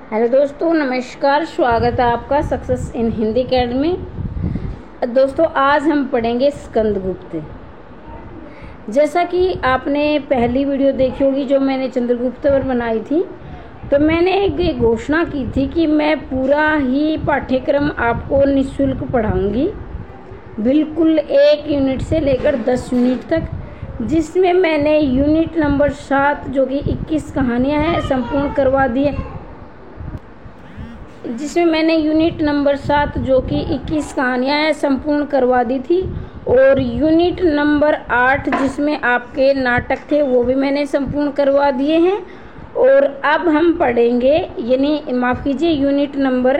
Hello दोस्तों, नमस्कार। स्वागत है आपका सक्सेस इन हिंदी अकेडमी। दोस्तों, आज हम पढ़ेंगे स्कंदगुप्त। जैसा कि आपने पहली वीडियो देखी होगी जो मैंने चंद्रगुप्त पर बनाई थी, तो मैंने एक घोषणा की थी कि मैं पूरा ही पाठ्यक्रम आपको निःशुल्क पढ़ाऊंगी, बिल्कुल 1 यूनिट से लेकर 10 यूनिट तक, जिसमें मैंने यूनिट नंबर 7 जो कि 21 कहानियाँ हैं संपूर्ण करवा दी है। जिसमें मैंने यूनिट नंबर 7 जो कि 21 कहानियाँ हैं संपूर्ण करवा दी थी, और यूनिट नंबर 8 जिसमें आपके नाटक थे वो भी मैंने संपूर्ण करवा दिए हैं। और अब हम पढ़ेंगे, यानी माफ़ कीजिए, यूनिट नंबर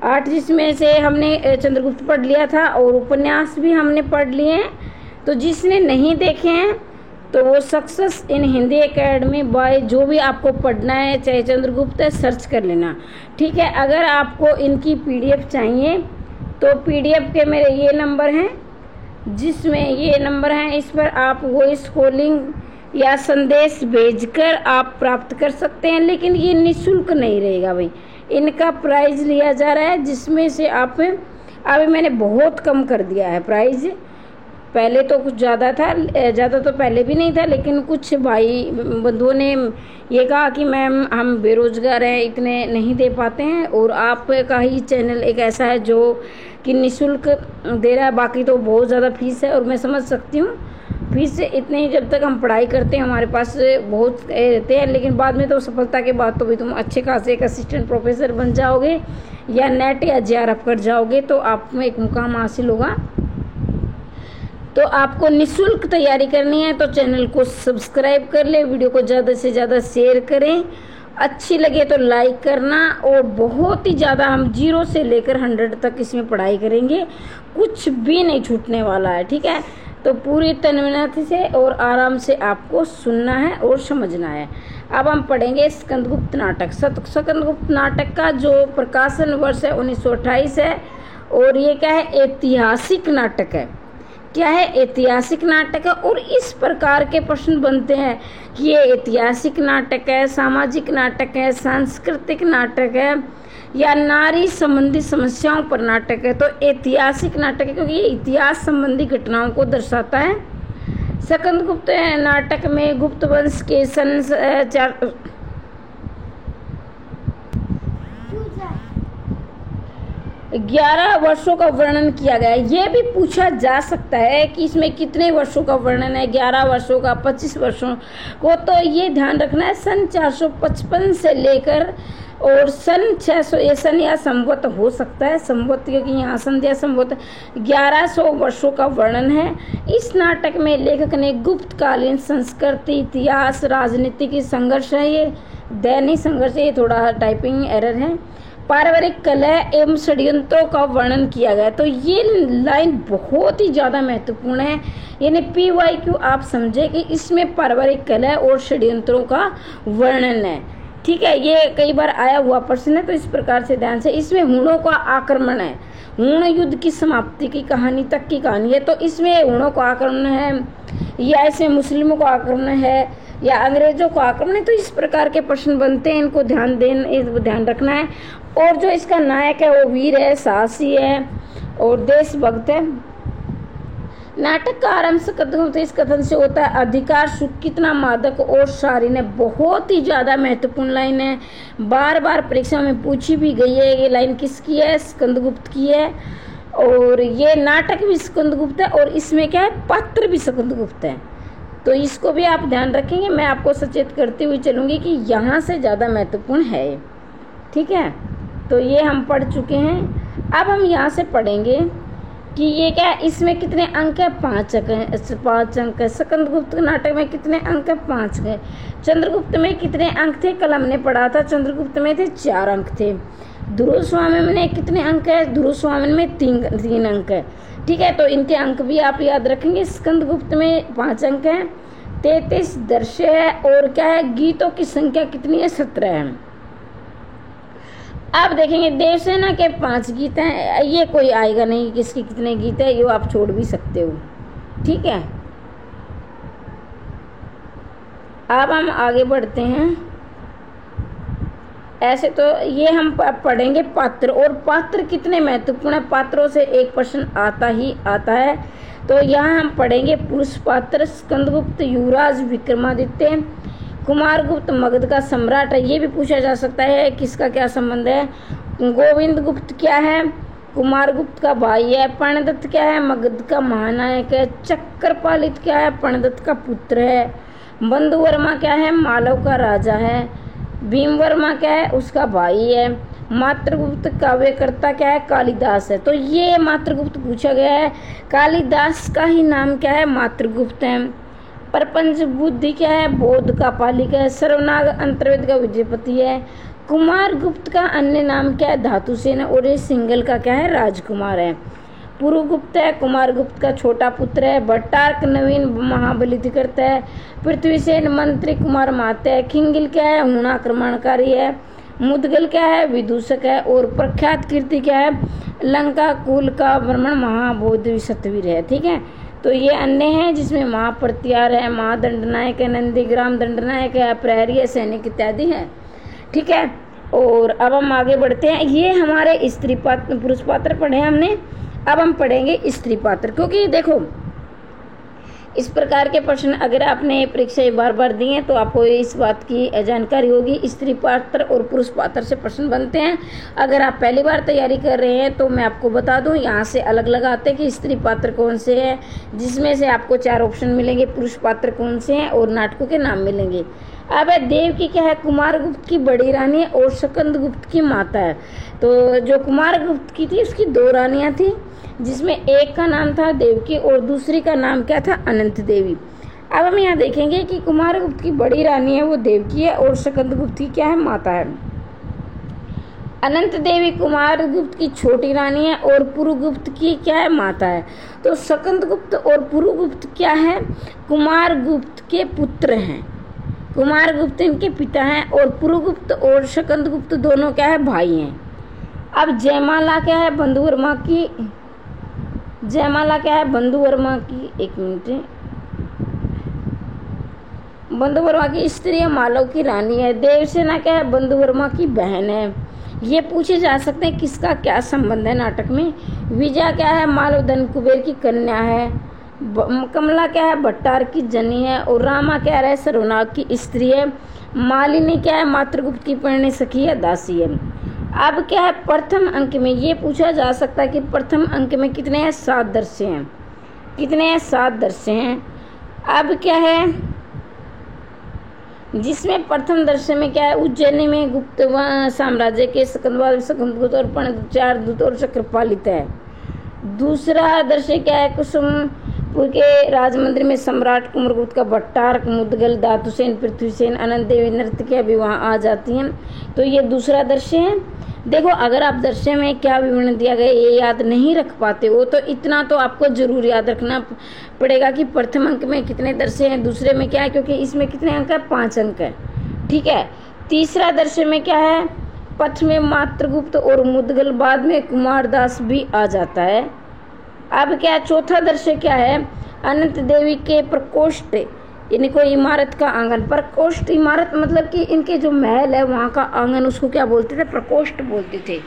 8 जिसमें से हमने चंद्रगुप्त पढ़ लिया था और उपन्यास भी हमने पढ़ लिए हैं। तो जिसने नहीं देखे हैं तो वो success in Hindi academy by जो भी आपको पढ़ना है, चाहे चंद्रगुप्त है, सर्च कर लेना, ठीक है। अगर आपको इनकी पीडीएफ चाहिए तो पीडीएफ के मेरे ये नंबर हैं, जिसमें ये नंबर हैं, इस पर आप वॉइस कॉलिंग या संदेश भेजकर आप प्राप्त कर सकते हैं। लेकिन ये निःशुल्क नहीं रहेगा भाई, इनका प्राइस लिया जा रहा है, जिसमें से आप अभी मैंने बहुत कम कर दिया है प्राइस। पहले तो कुछ ज़्यादा था, ज़्यादा तो पहले भी नहीं था, लेकिन कुछ भाई बंधुओं ने ये कहा कि मैम हम बेरोज़गार हैं, इतने नहीं दे पाते हैं, और आपका ही चैनल एक ऐसा है जो कि निःशुल्क दे रहा है। बाकी तो बहुत ज़्यादा फीस है, और मैं समझ सकती हूँ फीस से इतने ही, जब तक हम पढ़ाई करते हैं हमारे पास बहुत रहते हैं, लेकिन बाद में तो सफलता के बाद तो भी तुम अच्छे खासे एक असिस्टेंट प्रोफेसर बन जाओगे या नेट या जेआरएफ कर जाओगे, तो आप में एक मुकाम हासिल होगा। तो आपको निःशुल्क तैयारी करनी है तो चैनल को सब्सक्राइब कर ले, वीडियो को ज़्यादा से ज़्यादा शेयर करें, अच्छी लगे तो लाइक करना। और बहुत ही ज़्यादा हम 0 से लेकर 100 तक इसमें पढ़ाई करेंगे, कुछ भी नहीं छूटने वाला है, ठीक है। तो पूरी तन्मयता से और आराम से आपको सुनना है और समझना है। अब हम पढ़ेंगे स्कंदगुप्त नाटक। स्कंदगुप्त नाटक का जो प्रकाशन वर्ष है 1928 है, और ये क्या है, ऐतिहासिक नाटक है। क्या है, ऐतिहासिक नाटक है। और इस प्रकार के प्रश्न बनते हैं कि ये ऐतिहासिक नाटक है, सामाजिक नाटक है, सांस्कृतिक नाटक है, या नारी संबंधी समस्याओं पर नाटक है। तो ऐतिहासिक नाटक है क्योंकि ये इतिहास संबंधी घटनाओं को दर्शाता है। स्कंदगुप्त नाटक में गुप्त वंश के सन 11 वर्षों का वर्णन किया गया है। ये भी पूछा जा सकता है कि इसमें कितने वर्षों का वर्णन है, 11 वर्षों का, 25 वर्षों को। तो ये ध्यान रखना है, सन 455 से लेकर और सन 600, ये सन या संवत हो सकता है, संवत क्योंकि यहाँ संध्या संवत, 1100 वर्षों का वर्णन है। इस नाटक में लेखक ने गुप्तकालीन संस्कृति, इतिहास, राजनीतिक संघर्ष है, ये दैनिक संघर्ष है, ये थोड़ा टाइपिंग एरर है, पारिवारिक कलह एवं षड्यंत्रों का वर्णन किया गया। तो ये लाइन बहुत ही ज़्यादा महत्वपूर्ण है, यानी PYQ आप समझे कि इसमें पारिवारिक कलह और षड्यंत्रों का वर्णन है, ठीक है। ये कई बार आया हुआ प्रश्न है, तो इस प्रकार से ध्यान से। इसमें हुणों का आक्रमण है, हुण युद्ध की समाप्ति की कहानी तक की कहानी है। तो इसमें हुणों का आक्रमण है, या इसमें मुस्लिमों का आक्रमण है, या अंग्रेजों को आक्रमण है। तो इस प्रकार के प्रश्न बनते हैं, इनको ध्यान रखना है। और जो इसका नायक है वो वीर है, साहसी है और देशभक्त है। नाटक का आरंभ स्कंदगुप्त इस कथन से होता है, अधिकार सुख कितना मादक और शालीन है। बहुत ही ज़्यादा महत्वपूर्ण लाइन है, बार बार परीक्षा में पूछी भी गई है। ये लाइन किसकी है, स्कंदगुप्त की है। और ये नाटक भी स्कंदगुप्त है, और इसमें क्या है, पात्र भी स्कंदगुप्त है। तो इसको भी आप ध्यान रखेंगे, मैं आपको सचेत करती हुई चलूँगी कि यहाँ से ज़्यादा महत्वपूर्ण है, ठीक है। तो ये हम पढ़ चुके हैं। अब हम यहाँ से पढ़ेंगे कि ये क्या है, इसमें कितने अंक है, 5 अंक है, 5 अंक है। स्कंदगुप्त नाटक में कितने अंक है, 5 है। चंद्रगुप्त में कितने अंक थे, कल हमने पढ़ा था, चंद्रगुप्त में थे 4 अंक थे। ध्रुव स्वामिन में कितने अंक है, ध्रुव स्वामिन में 3 अंक है, ठीक है। तो इनके अंक भी आप याद रखेंगे। स्कंदगुप्त में 5 अंक हैं, 33 दृश्य है, और क्या है, गीतों की संख्या कितनी है, 17 है। आप देखेंगे देवसेना के 5 गीत हैं, ये कोई आएगा नहीं किसके कितने गीत है, ये आप छोड़ भी सकते हो, ठीक है। अब हम आगे बढ़ते हैं। ऐसे तो ये हम पढ़ेंगे पात्र, और पात्र कितने महत्वपूर्ण है, पात्रों से एक प्रश्न आता ही आता है। तो यहाँ हम पढ़ेंगे पुरुष पात्र, स्कंदगुप्त युवराज विक्रमादित्य, कुमारगुप्त मगध का सम्राट है, ये भी पूछा जा सकता है किसका क्या संबंध है। गोविंद गुप्त क्या है, कुमारगुप्त का भाई है। पर्णदत्त क्या है, मगध का महानायक है। चक्रपालित क्या है, पर्णदत्त का पुत्र है। बंधुवर्मा क्या है, मालव का राजा है। भीमवर्मा क्या है, उसका भाई है। मात्रगुप्त काव्यकर्ता क्या है, कालिदास है। तो ये मात्रगुप्त पूछा गया है, कालिदास का ही नाम क्या है, मात्रगुप्त है। प्रपंच बुद्धि क्या है, बोध का पालिक है। सर्वनाग अंतर्वेद का विजयपति है। कुमारगुप्त का अन्य नाम क्या है, धातुसेन है। और ये सिंघल का क्या है, राजकुमार है। पुरुगुप्त है, कुमारगुप्त का छोटा पुत्र है। भट्टार्क नवीन महाबलिधिकृत है। पृथ्वीसेन मंत्री कुमार माते है। खिंगिल क्या है, हूण आक्रमणकारी है। मुदगल क्या है, विदूषक है। और प्रख्यात कीर्ति क्या है, लंका कुल का भ्रमण महाबोधि सतवीर है। ठीक है, तो ये अन्य हैं जिसमें महाप्रत्यार है, महादंडनायक है, नंदीग्राम दंडनायक है, प्रहरी है, सैनिक इत्यादि है। ठीक है, और अब हम आगे बढ़ते हैं। ये हमारे स्त्री पात्र पुरुष पात्र पढ़े हमने, अब हम पढ़ेंगे स्त्री पात्र। क्योंकि देखो इस प्रकार के प्रश्न अगर आपने परीक्षा बार बार दिए हैं तो आपको इस बात की जानकारी होगी, स्त्री पात्र और पुरुष पात्र से प्रश्न बनते हैं। अगर आप पहली बार तैयारी कर रहे हैं तो मैं आपको बता दूं, यहाँ से अलग लगाते हैं कि स्त्री पात्र कौन से हैं, जिसमें से आपको 4 ऑप्शन मिलेंगे, पुरुष पात्र कौन से हैं और नाटकों के नाम मिलेंगे। अब देवकी क्या है, कुमारगुप्त की बड़ी रानी है और स्कंदगुप्त की माता है। तो जो कुमारगुप्त की थी उसकी 2 रानियां थी, जिसमें एक का नाम था देवकी और दूसरी का नाम क्या था, अनंत देवी। अब हम यहाँ देखेंगे कि कुमारगुप्त की बड़ी रानी है वो देवकी है और स्कंदगुप्त की क्या है, माता है। अनंत देवी कुमारगुप्त की छोटी रानी है और पुरुगुप्त की क्या है, माता है। तो स्कंदगुप्त और पुरुगुप्त क्या है, कुमारगुप्त के पुत्र हैं। कुमारगुप्त इनके पिता हैं और पुरुगुप्त और स्कंदगुप्त दोनों क्या है, भाई हैं। अब जयमाला क्या है, बंधुवर्मा की, जयमाला क्या है, बंधुवर्मा की, एक मिनट, बंधुवर्मा की स्त्री है, मालव की रानी है। देवसेना क्या है, बंधुवर्मा की बहन है। ये पूछे जा सकते हैं किसका क्या संबंध है नाटक में। विजया क्या है, मालव धन कुबेर की कन्या है। कमला क्या है, भट्टार की जनी है। और रामा क्या है, सर्वनाग की स्त्री है। मालिनी क्या है, मात्रगुप्त की परिणय सखी है, दासी है। अब क्या है, प्रथम अंक में ये पूछा जा सकता है कि प्रथम अंक में कितने हैं, 7 दृश्य हैं। कितने हैं, 7 दृश्य हैं। अब क्या है, जिसमें प्रथम दृश्य में क्या है, उज्जैनी में गुप्त साम्राज्य के स्कंदगुप्त और पर्णदत्त 4 दूत और चक्रपालित है। दूसरा दृश्य क्या है, कुसुमपुर के राजमंदिर में सम्राट कुमारगुप्त का भट्टार्क, मुदगल, धातुसेन, पृथ्वीसेन, अनंत देवी नर्तकियां भी वहाँ आ जाती हैं। तो ये दूसरा दृश्य है। देखो अगर आप दृश्य में क्या विवरण दिया गया ये याद नहीं रख पाते हो तो इतना तो आपको जरूर याद रखना पड़ेगा कि प्रथम अंक में कितने दृश्य हैं, दूसरे में क्या है, क्योंकि इसमें कितने अंक है, 5 अंक है। ठीक है, तीसरा दृश्य में क्या है, पथ में मात्रगुप्त और मुदगल, बाद में कुमारदास भी आ जाता है। अब क्या, चौथा दृश्य क्या है, अनंत देवी के प्रकोष्ठ, इनको इमारत का आंगन। प्रकोष्ठ इमारत मतलब कि इनके जो महल है वहाँ का आंगन, उसको क्या बोलते थे, प्रकोष्ठ बोलते थे।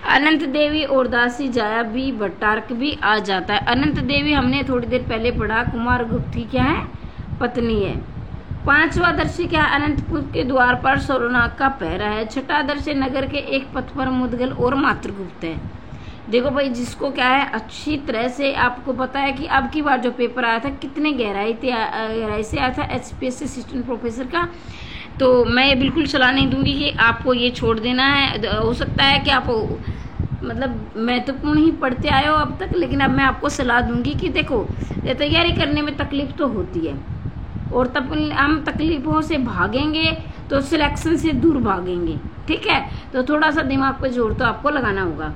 अनंत देवी और दासी जाया भी, भट्टार्क भी आ जाता है। अनंत देवी हमने थोड़ी देर पहले पढ़ा, कुमारगुप्त की क्या है, पत्नी है। 5वां दृश्य क्या है, अनंतपुर के द्वार पर सर्वनाग का पहरा है। 6वां दृश्य नगर के एक पथ पर मुदगल और मात्रगुप्त है। देखो भाई, जिसको क्या है अच्छी तरह से आपको पता है कि अब की बार जो पेपर आया था कितने गहराई से आया था, HPSC असिस्टेंट प्रोफेसर का, तो मैं ये बिल्कुल सलाह नहीं दूंगी कि आपको ये छोड़ देना है। हो सकता है कि आप मतलब महत्वपूर्ण ही पढ़ते आए हो अब तक, लेकिन अब मैं आपको सलाह दूंगी कि देखो तैयारी करने में तकलीफ तो होती है और तब हम तकलीफों से भागेंगे तो सिलेक्शन से दूर भागेंगे। ठीक है, तो थोड़ा सा दिमाग पे जोर तो आपको लगाना होगा।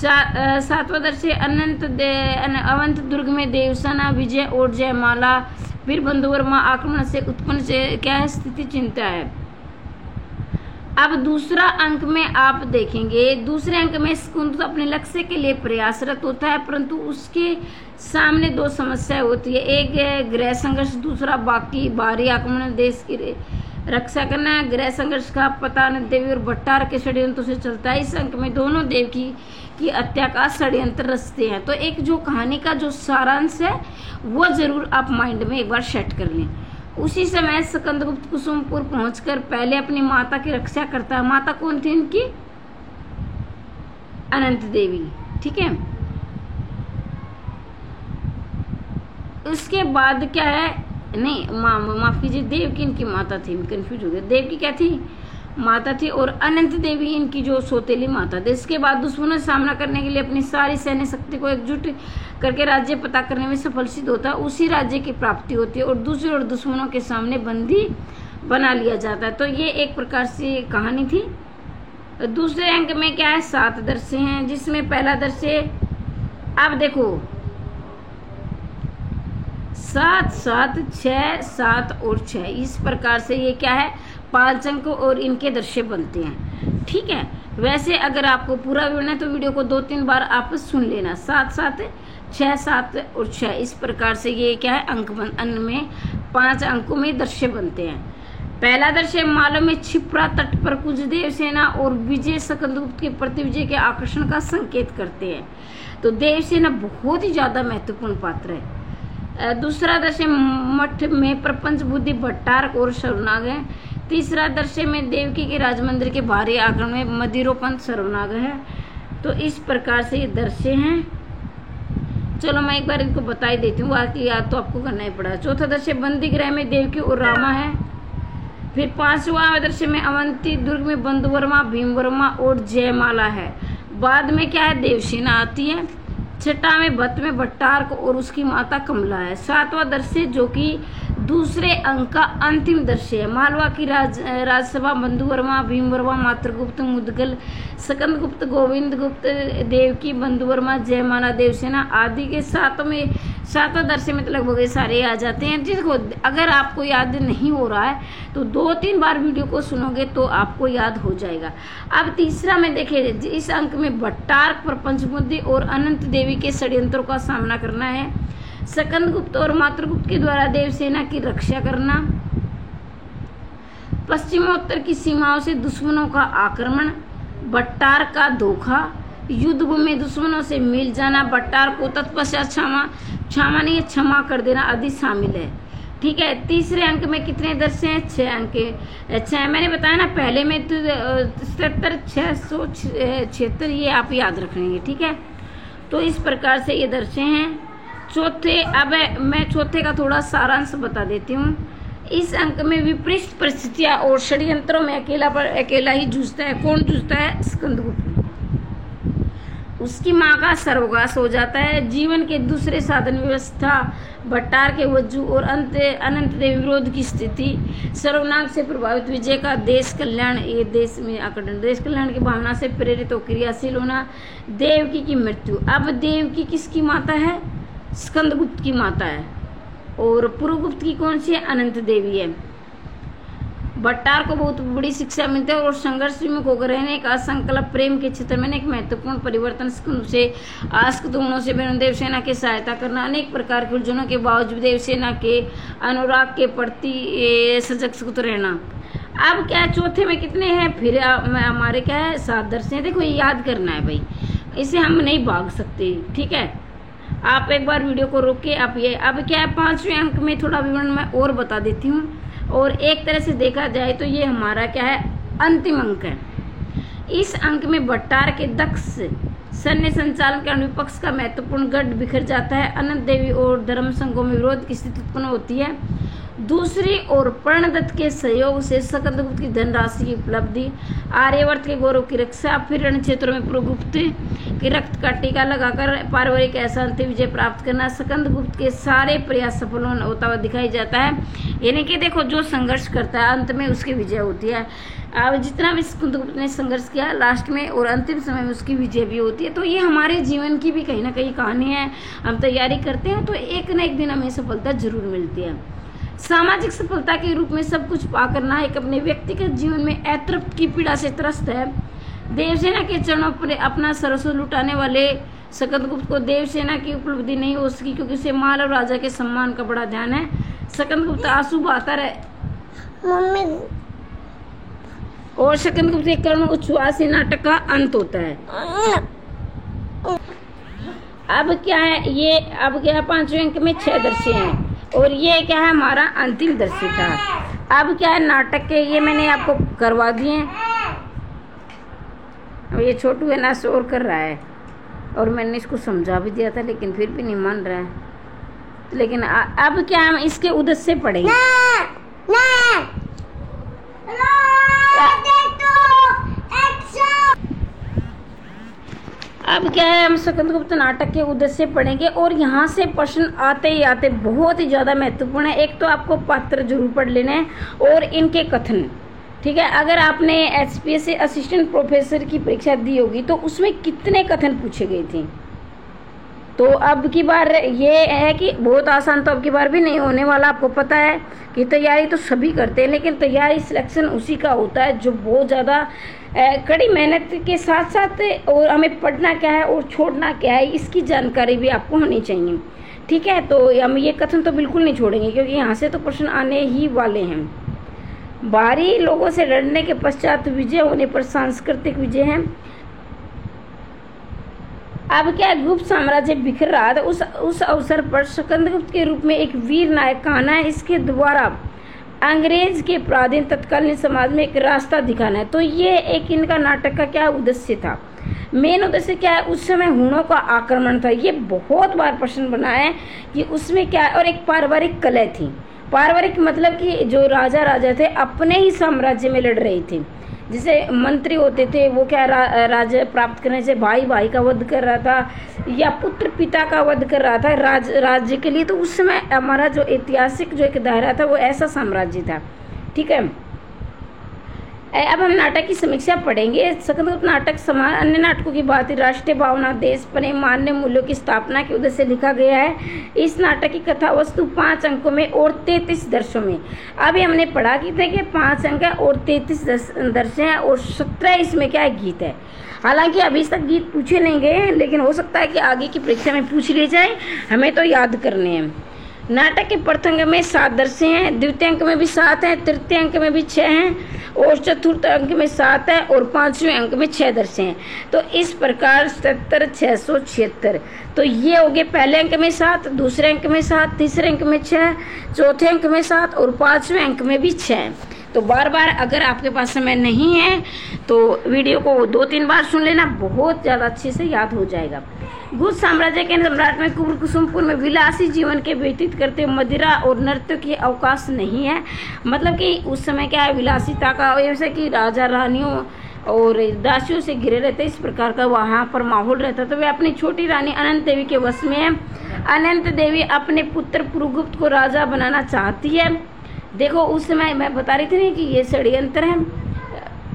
7वां दृश्य अवंत दुर्ग में देवसेना विजय और जयमाला, फिर बंधुवर्मा आक्रमण से उत्पन्न से क्या है, स्थिति चिंता है। अब दूसरा अंक में आप देखेंगे, दूसरे अंक में स्कंद अपने लक्ष्य के लिए प्रयासरत होता है, परंतु उसके सामने 2 समस्याएं होती है। एक है गृह संघर्ष, दूसरा बाकी बाहरी आक्रमण, देश की रक्षा करना, गृह संघर्ष का पता अनंत देवी और भट्टार के षड्यंत्र से चलता है। इस अंक में दोनों देवकी की हत्या का षड्यंत्र रचते हैं। तो एक जो कहानी का जो सारांश है वो जरूर आप माइंड में एक बार सेट कर लें। उसी समय स्कंदगुप्त कुसुमपुर पहुंचकर पहले अपनी माता की रक्षा करता है। माता कौन थी इनकी? अनंत देवी, ठीक है। उसके बाद क्या है, नहीं माफ कीजिए, देवकी इनकी माता थी, कंफ्यूज हो गया। देवकी क्या थी? माता थी, और अनंत देवी इनकी जो सौतेली माता थी। इसके बाद दुश्मनों से सामना करने के लिए अपनी सारी सैन्य शक्ति को एकजुट करके राज्य पता करने में सफल सिद्ध होता है। उसी राज्य की प्राप्ति होती है और दूसरे और दुश्मनों के सामने बंदी बना लिया जाता है। तो ये एक प्रकार से कहानी थी। दूसरे अंक में क्या है, 7 दृश्य हैं, जिसमें पहला दृश्य, अब देखो 7 7 6 7 और 6, इस प्रकार से ये क्या है, 5 अंक और इनके दृश्य बनते हैं, ठीक है। वैसे अगर आपको पूरा विवरण है तो वीडियो को 2-3 बार आप सुन लेना। 7 7 6 7 और 6, इस प्रकार से ये क्या है, अंक में 5 अंकों में दृश्य बनते हैं। पहला दृश्य, मालूम में छिपरा तट पर कुछ देवसेना और विजय स्कंदगुप्त के प्रति विजय के आकर्षण का संकेत करते हैं। तो देवसेना बहुत ही ज्यादा महत्वपूर्ण पात्र है। दूसरा दृश्य, मठ में प्रपंच बुद्धि भट्टारक और सर्वनाग है। तीसरा दृश्य में देवकी के राजमंदिर के भारी आक्रमण में मदिरोपंत सर्वनाग है। तो इस प्रकार से ये दृश्य हैं। चलो मैं एक बार इनको बता ही देती हूँ, बाकी याद तो आपको करना ही पड़ा। चौथा दृश्य, बंदी गृह में देवकी और रामा है। फिर 5वां दृश्य में अवंती दुर्ग में बंधुवर्मा, भीमवर्मा और जयमाला है। बाद में क्या है, देवसेना आती है। 6 में भट्ट में भट्टारक और उसकी माता कमला है। 7वां दृश्य जो कि दूसरे अंक का अंतिम दृश्य है, मालवा की राजसभा, बंधुवर्मा, भीमवर्मा, मातृगुप्त, मुदगल, स्कंदगुप्त, गोविंद गुप्त, देवकी, बंधुवर्मा, जयमाला, देवसेना आदि के 7वां दृश्य में तो लगभग सारे आ जाते हैं। जिसको अगर आपको याद नहीं हो रहा है तो 2-3 बार वीडियो को सुनोगे तो आपको याद हो जाएगा। अब तीसरा में देखिए, इस अंक में भट्टारक, प्रपंच बुद्धि और अनंत देवी के षड्यंत्रों का सामना करना है। स्कंदगुप्त और मातृगुप्त के द्वारा देवसेना की रक्षा करना, पश्चिमोत्तर की सीमाओं से दुश्मनों का आक्रमण, भट्टारक का धोखा, युद्ध में दुश्मनों से मिल जाना, भट्टारक को तत्पश्चात क्षमा नहीं क्षमा कर देना आदि शामिल है, ठीक है। तीसरे अंक में कितने दृश्य हैं? 6 अंक। 6 मैंने बताया ना पहले में, तो 77 676 ये आप याद रखेंगे, ठीक है। तो इस प्रकार से ये दृश्य हैं। चौथे, अब मैं चौथे का थोड़ा सारांश बता देती हूँ। इस अंक में विपरीत परिस्थितियां और षड्यंत्रों में अकेला ही जूझता है। कौन जूझता है? स्कंदगुप्त। उसकी माँ का सर्वनाश हो जाता है। जीवन के दूसरे साधन व्यवस्था, भट्टार के वज्जू और अनंत देव विरोध की स्थिति, सर्वनाग से प्रभावित विजय का देश कल्याण, ये देश में आकर्षण, देश कल्याण की भावना से प्रेरित और क्रियाशील होना, देवकी की मृत्यु। अब देवकी किसकी माता है? स्कंदगुप्त की माता है। और पुरुगुप्त की कौन सी है? अनंत देवी है। भट्टार को बहुत बड़ी शिक्षा मिलती है और संघर्ष विमुख होकर रहने का संकल्प, प्रेम के क्षेत्र में एक महत्वपूर्ण परिवर्तन से आस्क दोनों से देवसेना की सहायता करना, अनेक प्रकार के उलझनों के बावजूद देवसेना के अनुराग के प्रति सजग रहना। अब क्या है, चौथे में कितने हैं? फिर हमारे क्या है, 7 दृश्य हैं। देखो ये याद करना है भाई, इसे हम नहीं भाग सकते, ठीक है। आप एक बार वीडियो को रोक के आप ये, अब क्या है, 5वें अंक में थोड़ा विवरण मैं और बता देती हूँ। और एक तरह से देखा जाए तो ये हमारा क्या है, अंतिम अंक है। इस अंक में भट्टार के दक्ष सैन्य संचालन के विपक्ष का महत्वपूर्ण गढ़ बिखर जाता है। अनंत देवी और धर्म संघों में विरोध की स्थिति उत्पन्न होती है। दूसरी ओर प्रणदत्त के सहयोग से स्कंदगुप्त की धनराशि की उपलब्धि, आर्यवर्त के गौरव की रक्षा, फिर रण क्षेत्रों में पुरुगुप्त के रक्त का टीका लगाकर पारिवारिक अशांति विजय प्राप्त करना, स्कंदगुप्त के सारे प्रयास सफल होता हुआ दिखाई जाता है। यानी कि देखो, जो संघर्ष करता है अंत में उसकी विजय होती है। अब जितना भी स्कंदगुप्त ने संघर्ष किया, लास्ट में और अंतिम समय में उसकी विजय भी होती है। तो ये हमारे जीवन की भी कहीं ना कहीं कहानी है। हम तैयारी करते हैं तो एक न एक दिन हमें सफलता जरूर मिलती है। सामाजिक सफलता के रूप में सब कुछ पाकर नायक अपने व्यक्तिगत जीवन में अतृप्त की पीड़ा से त्रस्त है। देवसेना के चरणों पर अपना सर्वस्व लुटाने वाले स्कंदगुप्त को देवसेना की उपलब्धि नहीं हो सकी, क्योंकि उसे माल और राजा के सम्मान का बड़ा ध्यान है। स्कंदगुप्त आंसू बहाता रहे। मम्मी और स्कंदगुप्त के कर्ण उच्छ्वास से नाटक का अंत होता है। अब क्या है ये, अब क्या 5वें अंक में 6 दृश्य हैं और ये क्या है हमारा अंतिम दृश्य था। अब क्या है नाटक के ये मैंने आपको करवा दिए हैं। अब ये छोटू है ना शोर कर रहा है और मैंने इसको समझा भी दिया था लेकिन फिर भी नहीं मान रहा है। लेकिन अब क्या हम इसके उद्देश्य पढ़ेंगे। अब क्या है हम स्कंदगुप्त नाटक के उद्देश्य पढ़ेंगे और यहाँ से प्रश्न आते ही आते बहुत ही ज़्यादा महत्वपूर्ण है। एक तो आपको पात्र जरूर पढ़ लेना है और इनके कथन, ठीक है। अगर आपने HPSC असिस्टेंट प्रोफेसर की परीक्षा दी होगी तो उसमें कितने कथन पूछे गए थे। तो अब की बार ये है कि बहुत आसान तो अब की बार भी नहीं होने वाला। आपको पता है कि तैयारी तो सभी करते हैं लेकिन तैयारी सिलेक्शन उसी का होता है जो बहुत ज़्यादा कड़ी मेहनत के साथ साथ और हमें पढ़ना क्या है और छोड़ना क्या है इसकी जानकारी भी आपको होनी चाहिए, ठीक है। तो हम ये कथन तो बिल्कुल नहीं छोड़ेंगे क्योंकि यहाँ से तो प्रश्न आने ही वाले हैं। बाहरी लोगों से लड़ने के पश्चात विजय होने पर सांस्कृतिक विजय है। अब क्या गुप्त साम्राज्य बिखर रहा था, उस अवसर पर स्कंदगुप्त के रूप में एक वीर नायक कहना है। इसके द्वारा अंग्रेज के पराधीन तत्कालीन समाज में एक रास्ता दिखाना है। तो ये एक इनका नाटक का क्या उद्देश्य था, मेन उद्देश्य क्या है, उस समय हुनों का आक्रमण था। ये बहुत बार प्रश्न बना है कि उसमें क्या है। और एक पारिवारिक कलह थी। पारिवारिक मतलब कि जो राजा थे अपने ही साम्राज्य में लड़ रहे थे। जैसे मंत्री होते थे वो क्या राज्य प्राप्त करने से भाई का वध कर रहा था या पुत्र पिता का वध कर रहा था राज्य के लिए। तो उस समय हमारा जो ऐतिहासिक जो एक दायरा था वो ऐसा साम्राज्य था, ठीक है। अब हम नाटक की समीक्षा पढ़ेंगे। स्कंदगुप्त नाटक समान अन्य नाटकों की बात राष्ट्रीय भावना, देश प्रेम, मान्य मूल्यों की स्थापना के उद्देश्य से लिखा गया है। इस नाटक की कथा वस्तु 5 अंकों में और 33 दृश्यों में। अभी हमने पढ़ा कि थे कि 5 अंक है और 33 दृश्य हैं और 17 इसमें क्या है गीत है। हालांकि अभी तक गीत पूछे नहीं गए हैं लेकिन हो सकता है कि आगे की परीक्षा में पूछ लिए जाए, हमें तो याद करने हैं। नाटक के प्रथम अंक में 7 दृश्य हैं, द्वितीय अंक में भी 7 हैं, तृतीय अंक में भी 6 हैं और चतुर्थ अंक में 7 है और 5वें अंक में 6 दृश्य हैं। तो इस प्रकार 77 676। तो ये हो गए पहले अंक में 7, दूसरे अंक में 7, तीसरे अंक में 6, चौथे अंक में 7 और 5वें अंक में भी 6। तो बार बार अगर आपके पास समय नहीं है तो वीडियो को 2-3 बार सुन लेना, बहुत ज़्यादा अच्छे से याद हो जाएगा। गुप्त साम्राज्य के सम्राट में कुसुमपुर में विलासी जीवन के व्यतीत करते मदिरा और नृत्य की अवकाश नहीं है। मतलब कि उस समय क्या है विलासिता का, जैसे कि राजा रानियों और दासियों से घिरे रहते, इस प्रकार का वहाँ पर माहौल रहता। तो वे अपनी छोटी रानी अनंत देवी के वश में है। अनंत देवी अपने पुत्र पुरुगुप्त को राजा बनाना चाहती है। देखो उस समय मैं बता रही थी कि ये षड्यंत्र है,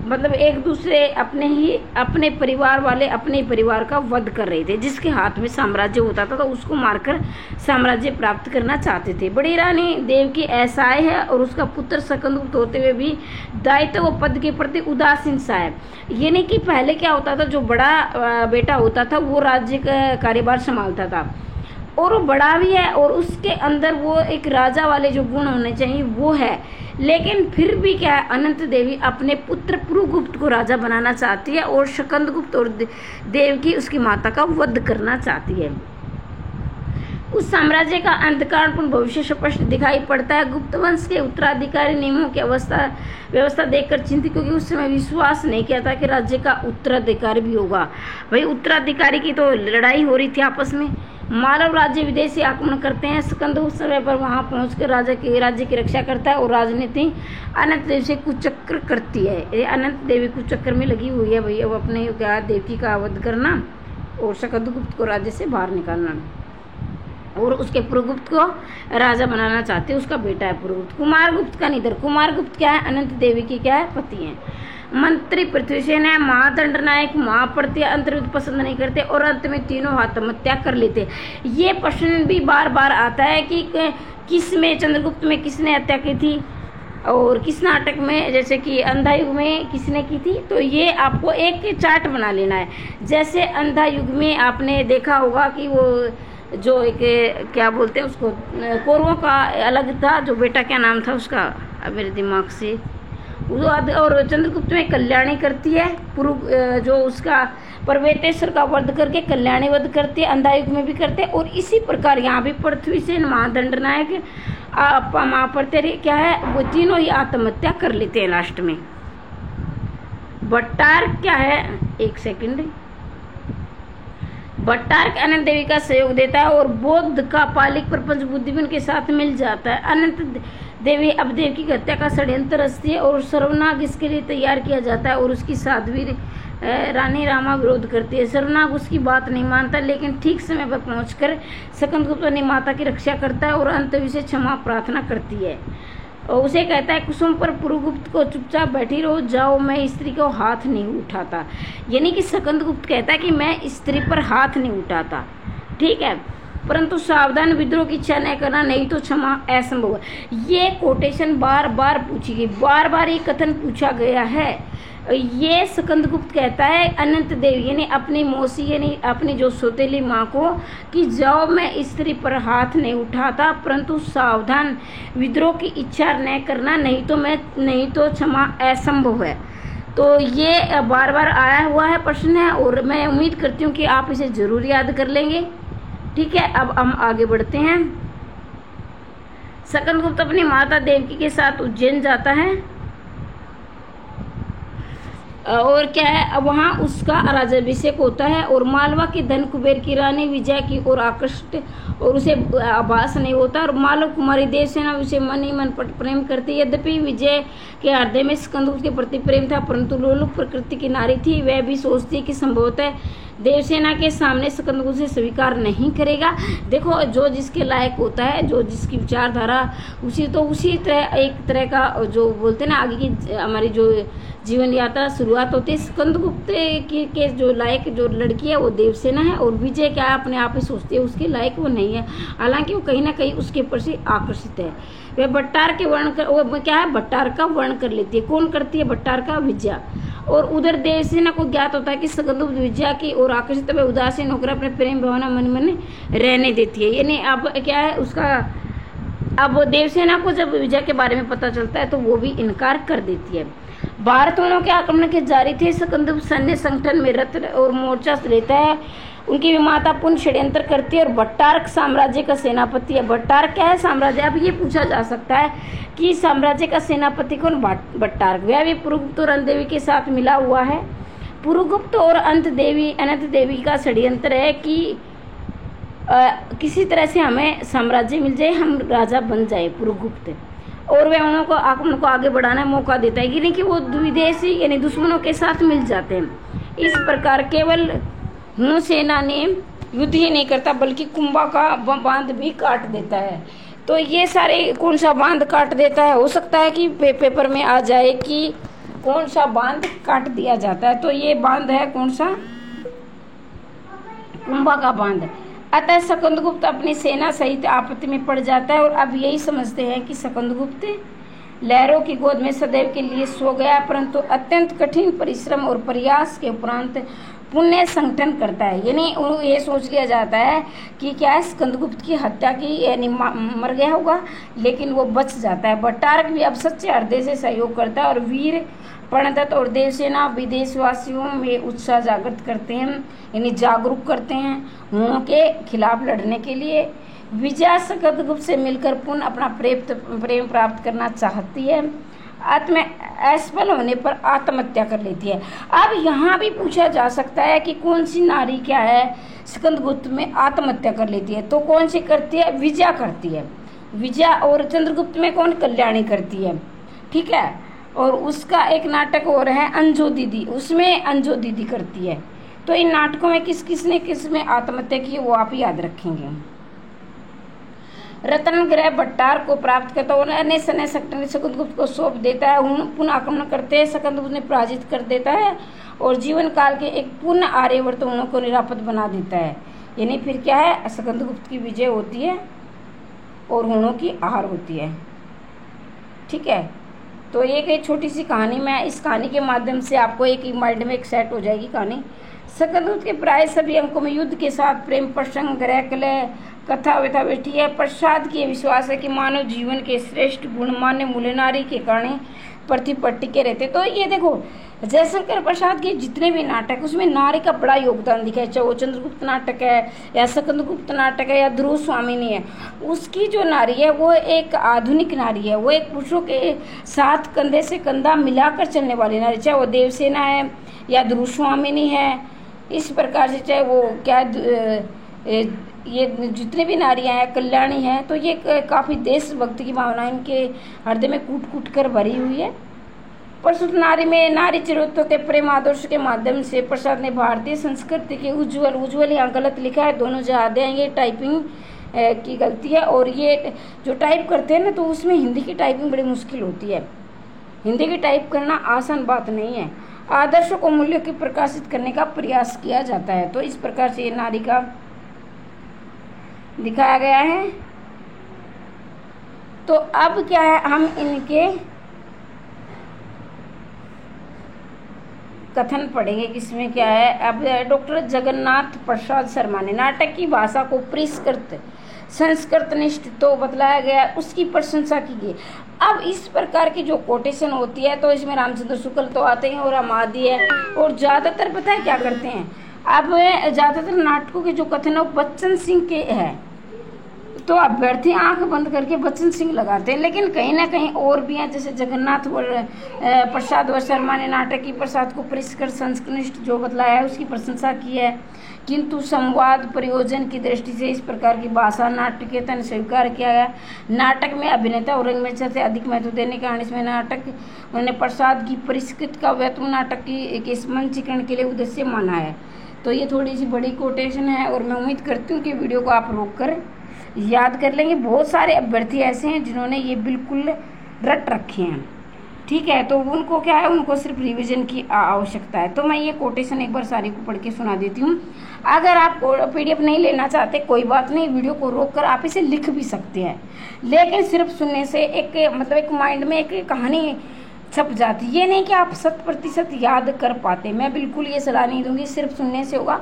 मतलब एक दूसरे अपने परिवार वाले अपने परिवार का वध कर रहे थे। जिसके हाथ में साम्राज्य होता था तो उसको मारकर साम्राज्य प्राप्त करना चाहते थे। बड़ी रानी देवकी ऐसा है और उसका पुत्र स्कंदगुप्त होते हुए भी दायित्व व पद के प्रति उदासीन सा है। ये नहीं कि पहले क्या होता था, जो बड़ा बेटा होता था वो राज्य का कार्यभार संभालता था और वो बड़ा भी है और उसके अंदर वो एक राजा वाले जो गुण होने चाहिए वो है। लेकिन फिर भी क्या है, अनंत देवी अपने पुत्र पुरुगुप्त को राजा बनाना चाहती है और स्कंदगुप्त और देवकी उसकी माता का वध करना चाहती है। उस साम्राज्य का अंधकारपूर्ण भविष्य स्पष्ट दिखाई पड़ता है। गुप्त वंश के उत्तराधिकारी नियमों की व्यवस्था देखकर चिंतित, क्योंकि उस समय विश्वास नहीं किया था कि राज्य का उत्तराधिकारी भी होगा। भाई उत्तराधिकारी की तो लड़ाई हो रही थी आपस में। मालव राज्य विदेशी आक्रमण करते हैं। स्कंदगुप्त समय पर वहां पहुंचकर राज्य की रक्षा करता है और राजनीति अनंत देवी से कुचक्र करती है। ये अनंत देवी कुचक्र में लगी हुई है भाई। अब अपने क्या देवकी का वध करना और स्कंदगुप्त को राज्य से बाहर निकालना और उसके पुरुगुप्त को राजा बनाना चाहते हैं। उसका बेटा है पुरुगुप्त। कुमारगुप्त का निधन। कुमारगुप्त क्या है, अनंत देवी की क्या है, पति है। मंत्री पृथ्वीसेन है। महादंड नायक महाप्रति अंतर्युद्ध पसंद नहीं करते और अंत में तीनों आत्महत्या कर लेते। ये प्रश्न भी बार बार आता है कि किस में, चंद्रगुप्त में किसने हत्या की थी और किस नाटक में, जैसे कि अंधा युग में किसने की थी। तो ये आपको एक चार्ट बना लेना है। जैसे अंधा युग में आपने देखा होगा कि वो जो एक क्या बोलते हैं उसको, कौरवों का अलग था, जो बेटा क्या नाम था उसका, अब मेरे दिमाग से, और चंद्रगुप्त में कल्याणी करती है, जो उसका पर्वतेश्वर का वध करके कल्याणी वध करती है, अंधायुग में भी करते हैं। और इसी प्रकार यहाँ भी पृथ्वीसेन महादंड नायक महापर्तेरी क्या है, वो तीनों ही आत्महत्या कर लेते हैं लास्ट में। भट्टारक क्या है, एक सेकंड, भट्टारक अनंत देवी का सहयोग देता है और बौद्ध का पालिक प्रपंच बुद्धि भी उनके साथ मिल जाता है। अनंत देवी अब देवकी की हत्या का षड्यंत्र रचती है और सर्वनाग इसके लिए तैयार किया जाता है और उसकी साध्वी रानी रामा विरोध करती है। सर्वनाग उसकी बात नहीं मानता, लेकिन ठीक समय पर पहुंचकर स्कंदगुप्त अपनी माता की रक्षा करता है और अंतवी से क्षमा प्रार्थना करती है और उसे कहता है कुसुम पर पुरुगुप्त को चुपचाप बैठी रहो, जाओ, मैं स्त्री को हाथ नहीं उठाता। यानी कि स्कंदगुप्त कहता है कि मैं स्त्री पर हाथ नहीं उठाता, ठीक है, परंतु सावधान, विद्रोह की इच्छा न करना, नहीं तो क्षमा असंभव है। ये कोटेशन बार बार पूछी गई, बार बार ये कथन पूछा गया है। ये स्कंदगुप्त कहता है अनंत देवी यानी अपनी मौसी यानी अपनी जो सौतेली माँ को कि जाओ, मैं स्त्री पर हाथ नहीं उठाता, परंतु सावधान, विद्रोह की इच्छा न करना, नहीं तो क्षमा असंभव है। तो ये बार बार आया हुआ है प्रश्न है और मैं उम्मीद करती हूँ कि आप इसे जरूर याद कर लेंगे, ठीक है। अब हम आगे बढ़ते हैं। स्कंदगुप्त अपनी माता देवकी के साथ उज्जैन जाता है और क्या है, अब वहाँ उसका राज्याभिषेक होता है और मालवा के धन कुबेर की रानी विजय की ओर आकृष्ट और उसे आभास नहीं होता और मालव कुमारी देवसेना उसे मन ही मन प्रेम करती। यद्यपि विजय के हृदय में स्कंदगुप्त के प्रति प्रेम था, परंतु लोलुप प्रकृति की नारी थी, वह भी सोचती कि संभवतः देवसेना के सामने स्कंदगुप्त से स्वीकार नहीं करेगा। देखो, जो जिसके लायक होता है, जो जिसकी विचारधारा उसी तरह एक तरह का जो बोलते ना आगे की हमारी जो जीवन यात्रा शुरुआत होती है। स्कंदगुप्त के जो लायक जो लड़की है वो देवसेना है और विजय क्या है, अपने आप ही सोचती है उसके लायक वो नहीं है, हालांकि वो कहीं ना कहीं उसके प्रति आकर्षित है। वह भट्टार के भट्टार का वर्ण कर लेती है। कौन करती है? भट्टार का विजया। और उधर देवसेना को ज्ञात होता है कि स्कंदगुप्त विजया की और आकर्षित वह उदासीन होकर अपने प्रेम भावना मन मन रहने देती है। यानी अब क्या है उसका, अब देवसेना को जब विजय के बारे में पता चलता है तो वो भी इनकार कर देती है। भारतीयों के आक्रमण के जारी थे। स्कंदगुप्त सैन्य संगठन में रत और मोर्चा लेता है। उनकी माता पुण्य षड्यंत्र करती है और भट्टारक साम्राज्य का सेनापति है। भट्टारक क्या है? साम्राज्य। अब ये पूछा जा सकता है कि साम्राज्य का सेनापति कौन? भट्टारक। वह भी पुरुगुप्त और अनंत देवी के साथ मिला हुआ है। पुरुगुप्त और अनंत देवी का षड्यंत्र है कि किसी तरह से हमें साम्राज्य मिल जाए, हम राजा बन जाए पुरुगुप्त, और वह उनको आगे बढ़ाने मौका देता है, यानी कि वो विदेशी यानी दुश्मनों के साथ मिल जाते हैं। इस प्रकार केवल हुण सेना ने युद्ध ही नहीं करता बल्कि कुंभा का बांध भी काट देता है। तो ये सारे कौन सा बांध काट देता है? हो सकता है कि पेपर में आ जाए कि कौन सा बांध काट दिया जाता है। तो ये बांध है कौन सा? कुंभा का बांध। अतः स्कंदगुप्त अपनी सेना सहित आपत्ति में पड़ जाता है और अब यही समझते हैं कि स्कंदगुप्त लहरों की गोद में सदैव के लिए सो गया, परंतु अत्यंत कठिन परिश्रम और प्रयास के उपरांत पुण्य संगठन करता है। यानी ये सोच लिया जाता है कि क्या स्कंदगुप्त की हत्या की यानी मर गया होगा, लेकिन वो बच जाता है। भट्टारक भी अब सच्चे हृदय से सहयोग करता है और वीर प्रणदत्त और देवसेना विदेशवासियों में उत्साह जागृत करते हैं, यानी जागरूक करते हैं हुणों के खिलाफ लड़ने के लिए। विजया स्कंदगुप्त से मिलकर पुनः अपना प्रेम प्राप्त करना चाहती है। आत्म असफल होने पर आत्महत्या कर लेती है। अब यहाँ भी पूछा जा सकता है कि कौन सी नारी क्या है स्कंदगुप्त में आत्महत्या कर लेती है? तो कौन सी करती है? विजया करती है। विजया। और चंद्रगुप्त में कौन? कल्याणी करती है, ठीक है। और उसका एक नाटक और है अंजो दीदी, उसमें अंजो दीदी करती है। तो इन नाटकों में किस में आत्महत्या की वो आप याद रखेंगे। रतन ग्रह भट्टार को प्राप्त करता है, अन्य सैन्य संगठन स्कंदगुप्त को सौंप देता है। पुनः आक्रमण करते हैं, स्कंदगुप्त ने पराजित कर देता है और जीवन काल के एक पूर्ण आर्यवर्त हुणों को निरापद बना देता है। यानी फिर क्या है? स्कंदगुप्त की विजय होती है और हुणों की हार होती है, ठीक है। तो एक छोटी सी कहानी, मैं इस कहानी के माध्यम से आपको एक माइंड में एक सेट हो जाएगी कहानी। स्कंदगुप्त के प्राय सभी अंकों में युद्ध के साथ प्रेम प्रसंग, ग्रह कलह, कथा व्यथा बैठी है। प्रसाद की विश्वास है कि मानव जीवन के श्रेष्ठ गुण मान्य मूल्य नारी के कारण प्रतिपट्टी के रहते। तो ये देखो जयशंकर प्रसाद के जितने भी नाटक उसमें नारी का बड़ा योगदान दिखा है, चाहे वो चंद्रगुप्त नाटक है या स्कंदगुप्त नाटक है या ध्रुव स्वामिनी है। उसकी जो नारी है वो एक आधुनिक नारी है, वो एक पुरुषों के साथ कंधे से कंधा मिलाकर चलने वाली नारी, चाहे वो देवसेना है या ध्रुव स्वामिनी है। इस प्रकार से चाहे वो क्या ये जितने भी नारियां हैं, कल्याणी हैं, तो ये काफ़ी देशभक्ति की भावना इनके हृदय में कूट कूट कर भरी हुई है। प्रस्तुत नारी में नारी चरित्रों के प्रेम आदर्श के माध्यम से प्रसाद ने भारतीय संस्कृति के उज्ज्वल यहाँ गलत लिखा है, दोनों जहां हैं, ये टाइपिंग की गलती है। और ये जो टाइप करते हैं ना तो उसमें हिंदी की टाइपिंग बड़ी मुश्किल होती है, हिंदी की टाइप करना आसान बात नहीं है। आदर्शों को मूल्यों की प्रकाशित करने का प्रयास किया जाता है। तो इस प्रकार से ये नारी का दिखाया गया है। तो अब क्या है, हम इनके कथन पढ़ेंगे किसमें क्या है। अब डॉक्टर जगन्नाथ प्रसाद शर्मा ने नाटक की भाषा को परिष्कृत संस्कृतनिष्ठ तो बतलाया गया, उसकी प्रशंसा की गई। अब इस प्रकार की जो कोटेशन होती है तो इसमें रामचंद्र शुक्ल तो आते हैं और हमादी है, और ज़्यादातर पता है क्या करते हैं, अब ज़्यादातर नाटकों के जो कथन है बच्चन सिंह के हैं, तो अभ्यर्थी आंख बंद करके बच्चन सिंह लगाते हैं। लेकिन कहीं ना कहीं और भी हैं, जैसे जगन्नाथ प्रसाद व शर्मा ने नाटक की प्रसाद को परिष्कृत संस्कृत जो बतलाया है उसकी प्रशंसा की है, किंतु संवाद प्रयोजन की दृष्टि से इस प्रकार की भाषा नाट्य के तन स्वीकार किया गया। नाटक में अभिनेता और रंगमंच से अधिक महत्व देने के कारण इसमें नाटक उन्होंने प्रसाद की परिष्कृत का व्यक्तित्व नाटक की मंचीकरण के लिए उद्देश्य माना है। तो ये थोड़ी सी बड़ी कोटेशन है और मैं उम्मीद करती हूँ कि वीडियो को आप रोक कर याद कर लेंगे। बहुत सारे अभ्यर्थी ऐसे हैं जिन्होंने ये बिल्कुल रट रखे हैं, ठीक है, तो उनको क्या है, उनको सिर्फ रिवीजन की आवश्यकता है। तो मैं ये कोटेशन एक बार सारी को पढ़ के सुना देती हूँ। अगर आप PDF नहीं लेना चाहते कोई बात नहीं, वीडियो को रोक कर आप इसे लिख भी सकते हैं, लेकिन सिर्फ सुनने से एक माइंड में एक कहानी छप जाती, ये नहीं कि आप 100% याद कर पाते। मैं बिल्कुल ये सलाह नहीं दूंगी, सिर्फ सुनने से होगा,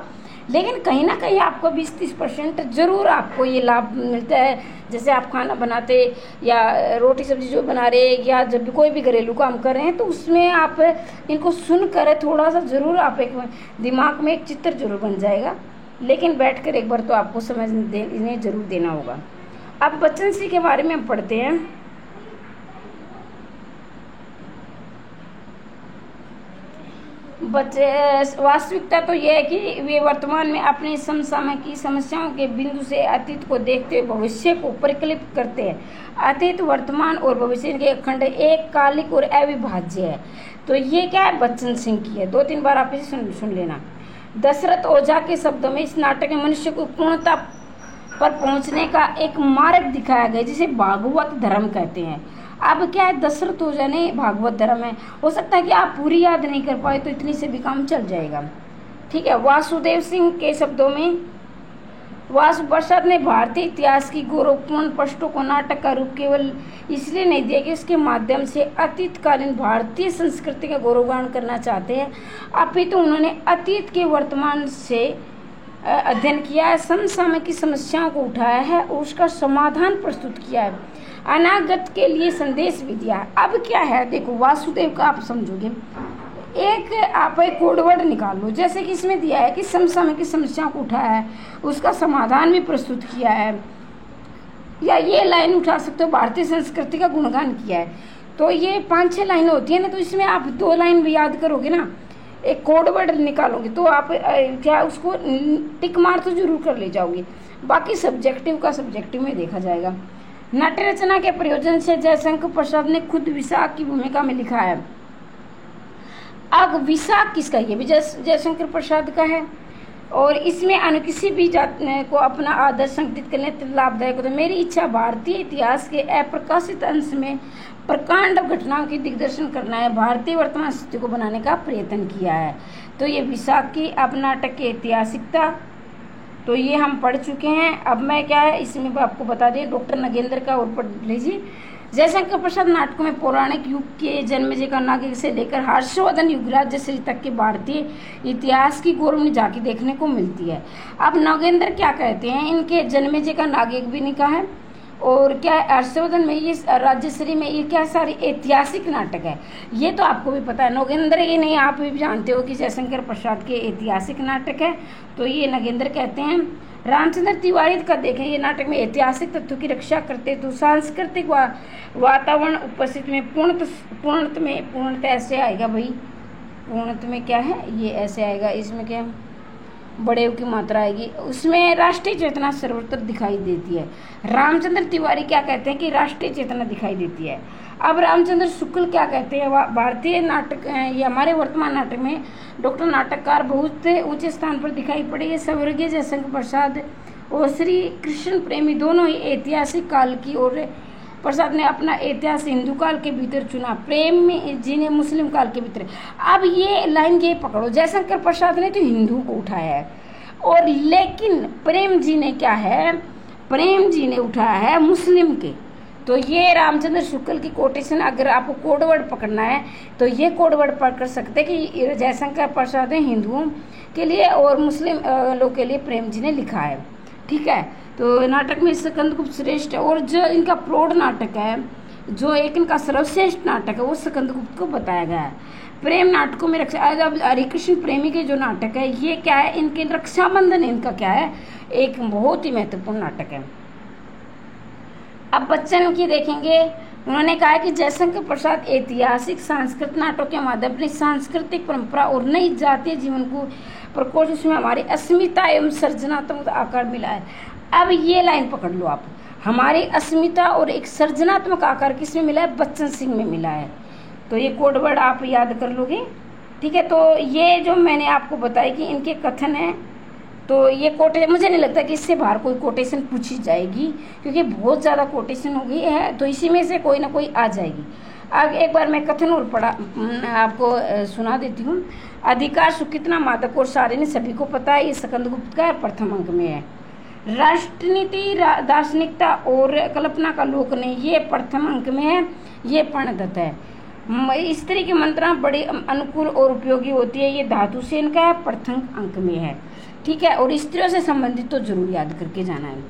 लेकिन कहीं ना कहीं आपको 20-30% जरूर आपको ये लाभ मिलता है। जैसे आप खाना बनाते या रोटी सब्जी जो बना रहे या जब भी कोई भी घरेलू काम कर रहे हैं तो उसमें आप इनको सुन कर थोड़ा सा जरूर आप एक दिमाग में एक चित्र जरूर बन जाएगा, लेकिन बैठकर एक बार तो आपको समझ इन्हें जरूर देना होगा। अब बच्चन सिंह के बारे में हम पढ़ते हैं। वास्तविकता तो यह है कि वे वर्तमान में अपने समसामयिक की समस्याओं के बिंदु से अतीत को देखते हुए भविष्य को परिकल्पित करते हैं। अतीत, वर्तमान और भविष्य के खंड एक कालिक और अविभाज्य है। तो ये क्या है, बच्चन सिंह की है। 2-3 बार आप इसे सुन लेना। दशरथ ओझा के शब्दों में इस नाटक में मनुष्य को पूर्णता पर पहुंचने का एक मार्ग दिखाया गया जिसे भागवत धर्म कहते हैं। अब क्या है, दशरथ ओझा ने भागवत धर्म है, हो सकता है कि आप पूरी याद नहीं कर पाए तो इतनी से भी काम चल जाएगा, ठीक है। वासुदेव सिंह के शब्दों में वासु प्रसाद ने भारतीय इतिहास की गौरवपूर्ण पृष्ठों को नाटक का रूप केवल इसलिए नहीं दिया कि उसके माध्यम से अतीतकालीन भारतीय संस्कृति का गौरवगान करना चाहते हैं, अपितु उन्होंने अतीत के वर्तमान से अध्ययन किया है, समसामयिक की समस्याओं को उठाया है और उसका समाधान प्रस्तुत किया है, अनागत के लिए संदेश भी दिया है। अब क्या है, देखो वासुदेव का आप समझोगे, आप एक कोडवर्ड निकाल लो, जैसे कि इसमें दिया है कि समसामयिक की समस्याओं को उठाया है, उसका समाधान भी प्रस्तुत किया है, या ये लाइन उठा सकते हो, भारतीय संस्कृति का गुणगान किया है। तो ये 5-6 लाइनें होती है ना, तो इसमें आप 2 लाइन भी याद करोगे ना, एक कोडवर्ड निकालोगे तो आप क्या उसको टिक मार तो जरूर कर ले जाओगे, बाकी सब्जेक्टिव का सब्जेक्टिव में देखा जाएगा। नाट्य रचना के प्रयोजन से जयशंकर प्रसाद ने खुद विशाख की भूमिका में लिखा है। अब विशाख किसका, ये भी जयशंकर प्रसाद का है, और इसमें अन्य किसी भी जात को अपना आदर्श संकेतित करने लाभदायक होता है। मेरी इच्छा भारतीय इतिहास के अप्रकाशित अंश में प्रकांड घटनाओं की दिग्दर्शन करना है, भारतीय वर्तमान स्थिति को बनाने का प्रयत्न किया है। तो ये विशाख की अब नाटक की ऐतिहासिकता तो ये हम पढ़ चुके हैं। अब मैं क्या है इसमें आपको बता दें, डॉक्टर नगेंद्र का और पढ़ लीजिए। जयशंकर प्रसाद नाटकों में पौराणिक युग के जन्मेजय का नागिक से लेकर हर्षवर्धन युगराज श्री तक के भारतीय इतिहास की गौरवनी झांकी देखने को मिलती है। अब नगेंद्र क्या कहते हैं, इनके जन्मेजय का नागिक भी लिखा है और क्या है, हर्षवर्धन में ये राजश्री में ये क्या सारी ऐतिहासिक नाटक है। ये तो आपको भी पता है। नगेंद्र ये नहीं, आप भी जानते हो कि जयशंकर प्रसाद के ऐतिहासिक नाटक है, तो ये नगेंद्र कहते हैं। रामचंद्र तिवारी का देखें, ये नाटक में ऐतिहासिक तथ्यों की रक्षा करते, तो सांस्कृतिक वातावरण उपस्थित में पूर्णत ऐसे आएगा भाई, पूर्णत में क्या है ये ऐसे आएगा, इसमें क्या बड़े की मात्रा आएगी, उसमें राष्ट्रीय चेतना सर्वत्र दिखाई देती है। रामचंद्र तिवारी क्या कहते हैं कि राष्ट्रीय चेतना दिखाई देती है। अब रामचंद्र शुक्ल क्या कहते हैं, भारतीय नाटक ये हमारे वर्तमान नाटक में डॉक्टर नाटककार बहुत ऊंचे स्थान पर दिखाई पड़े। ये स्वर्गीय जयशंकर प्रसाद और श्री कृष्ण प्रेमी दोनों ही ऐतिहासिक काल की, और प्रसाद ने अपना इतिहास हिंदू काल के भीतर चुना, प्रेम जी ने मुस्लिम काल के भीतर। अब ये लाइन ये पकड़ो, जयशंकर प्रसाद ने तो हिंदू को उठाया है, और लेकिन प्रेम जी ने क्या है, प्रेम जी ने उठाया है मुस्लिम के। तो ये रामचंद्र शुक्ल की कोटेशन, अगर आपको कोडवर्ड पकड़ना है तो ये कोडवर्ड पकड़ सकते कि जयशंकर प्रसाद ने हिंदुओं के लिए और मुस्लिम लोग के लिए प्रेम जी ने लिखा है। ठीक है, तो नाटक में स्कंदगुप्त श्रेष्ठ है, और जो इनका प्रौढ़ नाटक है, जो एक इनका सर्वश्रेष्ठ नाटक है, वो स्कंदगुप्त को बताया गया है। प्रेम नाटकों में रक्षा, अब हरिकृष्ण प्रेमी के जो नाटक है ये क्या है, इनके रक्षाबंधन इनका क्या है, एक बहुत ही महत्वपूर्ण नाटक है। अब बच्चन की देखेंगे, उन्होंने कहा कि जयशंकर प्रसाद ऐतिहासिक सांस्कृतिक नाटकों के माध्यम अपनी सांस्कृतिक परंपरा और नई जातीय जीवन को प्रकोष्ठ, उसमें हमारी अस्मिता एवं सृजनात्मक आकार मिला है। अब ये लाइन पकड़ लो आप, हमारी अस्मिता और एक सृजनात्मक आकार किसमें मिला है, बच्चन सिंह में मिला है। तो ये कोडवर्ड आप याद कर लोगे। ठीक है, तो ये जो मैंने आपको बताया कि इनके कथन है, तो ये कोटेशन, मुझे नहीं लगता कि इससे बाहर कोई कोटेशन पूछी जाएगी, क्योंकि बहुत ज़्यादा कोटेशन हो गई है, तो इसी में से कोई ना कोई आ जाएगी। अब एक बार मैं कथन और पढ़ा आपको सुना देती हूँ। अधिकार सुख कितना मादक और सारिणी सभी को पता है, ये स्कंदगुप्त का प्रथम अंक में है। राष्ट्रनीति दार्शनिकता और कल्पना का लोक ने, ये प्रथम अंक में है, ये प्रणदत्त है। स्त्री की मंत्रणा बड़ी अनुकूल और उपयोगी होती है, ये धातु सेन का है, प्रथम अंक में है। ठीक है, और स्त्रियों से संबंधित तो जरूर याद करके जाना है,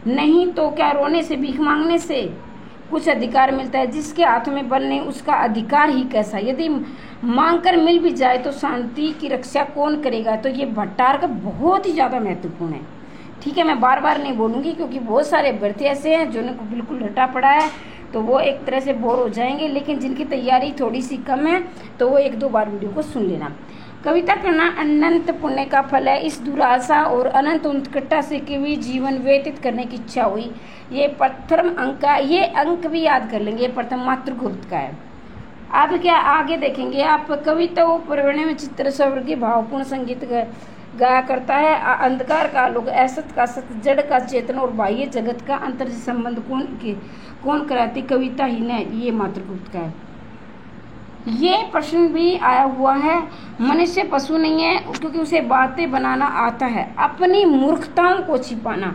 नहीं तो क्या रोने से भीख मांगने से कुछ अधिकार मिलता है, जिसके हाथ में बल नहीं उसका अधिकार ही कैसा, यदि मांग कर मिल भी जाए तो शांति की रक्षा कौन करेगा। तो ये भट्टार का बहुत ही ज़्यादा महत्वपूर्ण है। ठीक है, मैं बार बार नहीं बोलूँगी, क्योंकि बहुत सारे अभ्यर्थी ऐसे हैं जिनको बिल्कुल रटा पड़ा है, तो वो एक तरह से बोर हो जाएंगे, लेकिन जिनकी तैयारी थोड़ी सी कम है तो वो एक दो बार वीडियो को सुन लेना। कविता करना अनंत पुण्य का फल है, इस दुराशा और अनंत उत्कंठा से केवल जीवन व्यतीत करने की इच्छा हुई। ये प्रथम अंक का, ये अंक भी याद कर लेंगे, प्रथम मातृगुप्त का है। अब क्या आगे देखेंगे आप, कविता परिवर्णन में चित्र स्वर्गीय भावपूर्ण संगीत गाया करता है। अंधकार का लोग, असत का सत्य, जड़ का चेतन और बाह्य जगत का अंतर संबंध कौन कराती, कविता ही ने, ये मातृगुप्त का है। ये प्रश्न भी आया हुआ है, मनुष्य पशु नहीं है क्योंकि उसे बातें बनाना आता है, अपनी मूर्खताओं को छिपाना,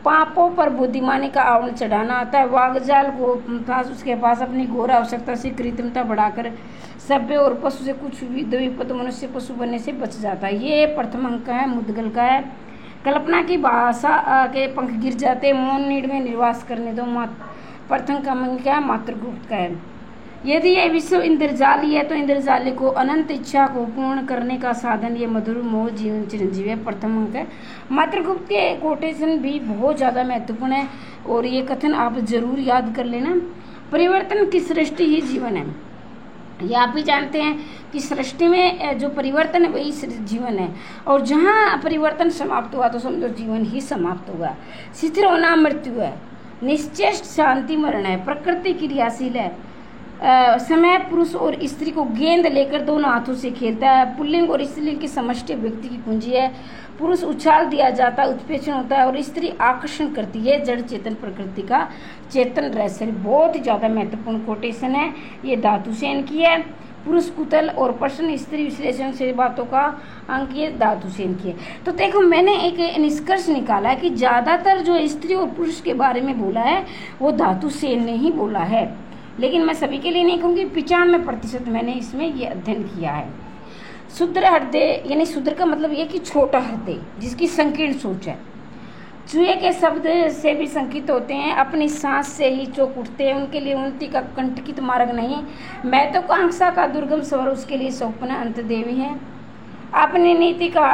पापों पर बुद्धिमानी का आवरण चढ़ाना आता है, वागजाल को पास उसके पास अपनी घोर आवश्यकता से कृत्रिमता बढ़ाकर सभ्य और पशु से कुछ द्विपद मनुष्य पशु बनने से बच जाता है। ये प्रथम अंक है, मुद्गल का है। कल्पना की भाषा के पंख गिर जाते, मौन नीड में निर्वास करने दो, प्रथम का अंक है, मातृगुप्त का है। यदि यह विश्व इंद्रजाली है तो इंद्रजाली को अनंत इच्छा को पूर्ण करने का साधन ये मधुर मोह जीवन चिरंजीवी है, प्रथम अंक है। मातृगुप्त के कोटेशन भी बहुत ज़्यादा महत्वपूर्ण है, और ये कथन आप जरूर याद कर लेना। परिवर्तन की सृष्टि ही जीवन है, ये आप भी जानते हैं कि सृष्टि में जो परिवर्तन है वही जीवन है, और जहाँ परिवर्तन समाप्त हुआ तो समझो जीवन ही समाप्त हुआ। शिथिल होना मृत्यु है, निश्चेष्ट शांति मरण है, प्रकृति क्रियाशील है, समय पुरुष और स्त्री को गेंद लेकर दोनों हाथों से खेलता है, पुल्लिंग और स्त्रीलिंग की समष्टि व्यक्ति की कुंजी है, पुरुष उछाल दिया जाता है, उत्प्रेक्षण होता है, और स्त्री आकर्षण करती है, जड़ चेतन प्रकृति का चेतन रहस्य। बहुत ही ज़्यादा महत्वपूर्ण कोटेशन है, ये धातु सेन की है। पुरुष कुतल और प्रश्न स्त्री विश्लेषण से बातों का अंक ये धातु सेन की है। तो देखो मैंने एक निष्कर्ष निकाला है कि ज़्यादातर जो स्त्री और पुरुष के बारे में बोला है वो धातु सेन ने ही बोला है, लेकिन मैं सभी के लिए नहीं कहूँगी, 95% मैंने इसमें ये अध्ययन किया है। शुद्र हृदय, यानी शुद्र का मतलब ये कि छोटा हृदय जिसकी संकीर्ण सोच है, चूहे के शब्द से भी संकित होते हैं, अपनी सांस से ही चौंक उठते हैं, उनके लिए उन्नति का कंटकित मार्ग नहीं, मैं तो कांक्षा का दुर्गम स्वर, उसके लिए स्वप्न अंत देवी है। अपनी नीति का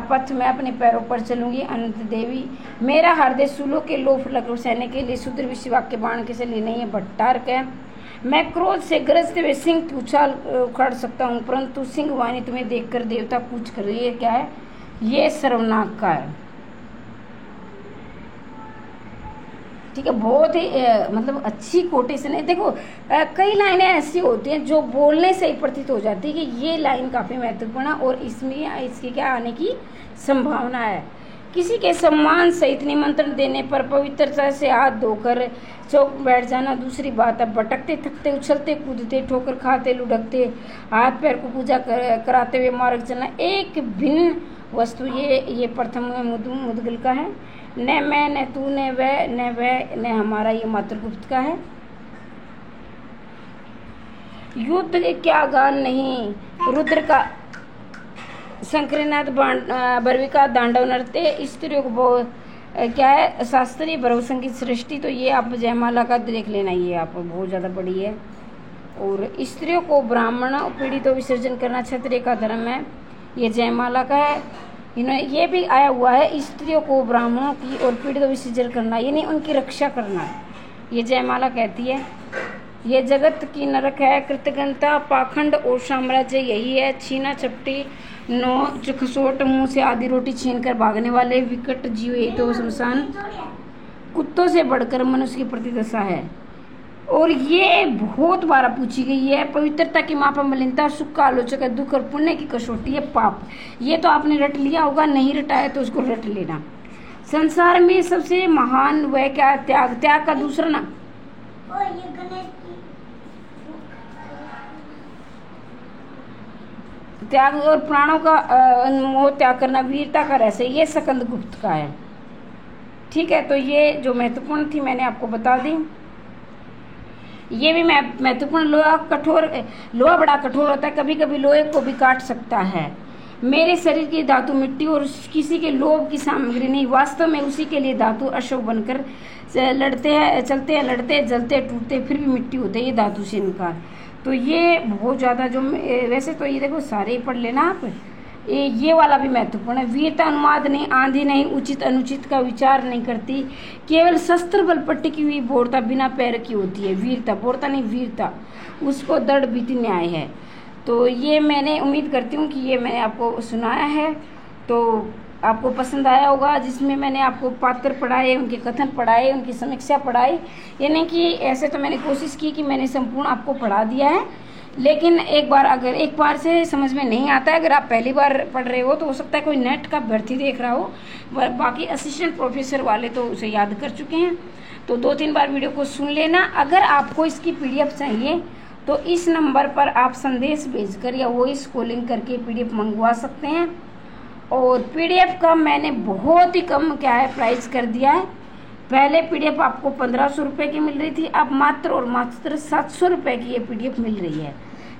पथ मैं अपने पैरों पर चलूंगी अनंत देवी, मेरा हृदय सूलों के लोफ लग सहने के लिए शूद्र विश्वाक के बाण के लिए नहीं है भट्टारक है। मैं क्रोध से गरजते हुए सिंह की उछाल उखाड़ सकता हूँ, परंतु सिंह वाणी तुम्हें देखकर देवता कूच कर रही है। क्या है ये? सर्वनाक का है। ठीक है, बहुत ही मतलब अच्छी कोटेशन है। देखो कई लाइनें ऐसी होती हैं जो बोलने से ही प्रतीत हो जाती है कि ये लाइन काफ़ी महत्वपूर्ण है और इसमें इसके क्या आने की संभावना है। किसी के सम्मान सहित निमंत्रण देने पर पवित्रता से हाथ धोकर चौक बैठ जाना दूसरी बात है। भटकते थकते उछलते कूदते ठोकर खाते लुढ़कते हाथ पैर को पूजा कराते हुए मार्ग चलना एक भिन्न वस्तु, ये प्रथम मुदगल का है। न मैं न तू न वह न हमारा, ये मातृगुप्त का है। युद्ध क्या गान नहीं, रुद्र का शंकरनाथ बर्विका दांडव नृत्य, स्त्रियों को क्या है शास्त्रीय भरव संगीत सृष्टि, तो ये आप जयमाला का देख लेना, ये आप बहुत ज़्यादा बड़ी है। और स्त्रियों को ब्राह्मण पीड़ित विसर्जन करना क्षत्रिय का धर्म है, ये जयमाला का है। ये भी आया हुआ है, स्त्रियों को ब्राह्मणों की और पीड़ित विसर्जन करना, यानी उनकी रक्षा करना, ये जयमाला कहती है। ये जगत की नरक है, कृतज्ञता पाखंड और साम्राज्य यही है। छीना चपटी नोच खसोट मुंह से आधी रोटी छीन कर भागने वाले विकट जीव, यही तो शमशान कुत्तों से बढ़कर मनुष्य की प्रतिदशा है। और ये बहुत बार पूछी गई है। पवित्रता की माप मलिनता, सुख का आलोचक है, दुख और पुण्य की कसौटी है पाप। ये तो आपने रट लिया होगा, नहीं रटाया तो उसको रट लेना। संसार में सबसे महान वह क्या? त्याग। त्याग का दूसरा नाम त्याग और प्राणों का मोह त्याग करना, वीरता का रहस्य, ये स्कंदगुप्त का है। ठीक है, तो ये जो महत्वपूर्ण थी मैंने आपको बता दी। ये भी महत्वपूर्ण, लोहा बड़ा कठोर होता है, कभी कभी लोहे को भी काट सकता है। मेरे शरीर की धातु मिट्टी और किसी के लोभ की सामग्री नहीं, वास्तव में उसी के लिए धातु अशोक बनकर चलते हैं लड़ते जलते टूटते फिर भी मिट्टी होते हैं, ये धातु से इनकार। तो ये बहुत ज़्यादा जो वैसे तो ये देखो सारे ही पढ़ लेना आप। ये वाला भी महत्वपूर्ण है। वीरता अनुवाद नहीं, आंधी नहीं, उचित अनुचित का विचार नहीं करती, केवल शस्त्र बल पर टिकी हुई बोरता बिना पैर की होती है। वीरता, बोरता नहीं वीरता, उसको दृढ़ बीती न्याय है। तो ये मैंने उम्मीद करती हूँ कि ये मैंने आपको सुनाया है तो आपको पसंद आया होगा, जिसमें मैंने आपको पात्र पढ़ाए, उनके कथन पढ़ाए, उनकी समीक्षा पढ़ाई। यानी कि ऐसे तो मैंने कोशिश की कि मैंने संपूर्ण आपको पढ़ा दिया है, लेकिन एक बार से समझ में नहीं आता है, अगर आप पहली बार पढ़ रहे हो तो हो सकता है कोई नेट का भर्ती देख रहा हो, बाकी असिस्टेंट प्रोफेसर वाले तो उसे याद कर चुके हैं। तो 2-3 बार वीडियो को सुन लेना। अगर आपको इसकी PDF चाहिए तो इस नंबर पर आप संदेश भेजकर या वॉइस कॉलिंग करके PDF मंगवा सकते हैं। और PDF का मैंने बहुत ही कम प्राइस कर दिया है। पहले PDF आपको 1500 रुपये की मिल रही थी, अब मात्र और मात्र 700 रुपये की ये PDF मिल रही है।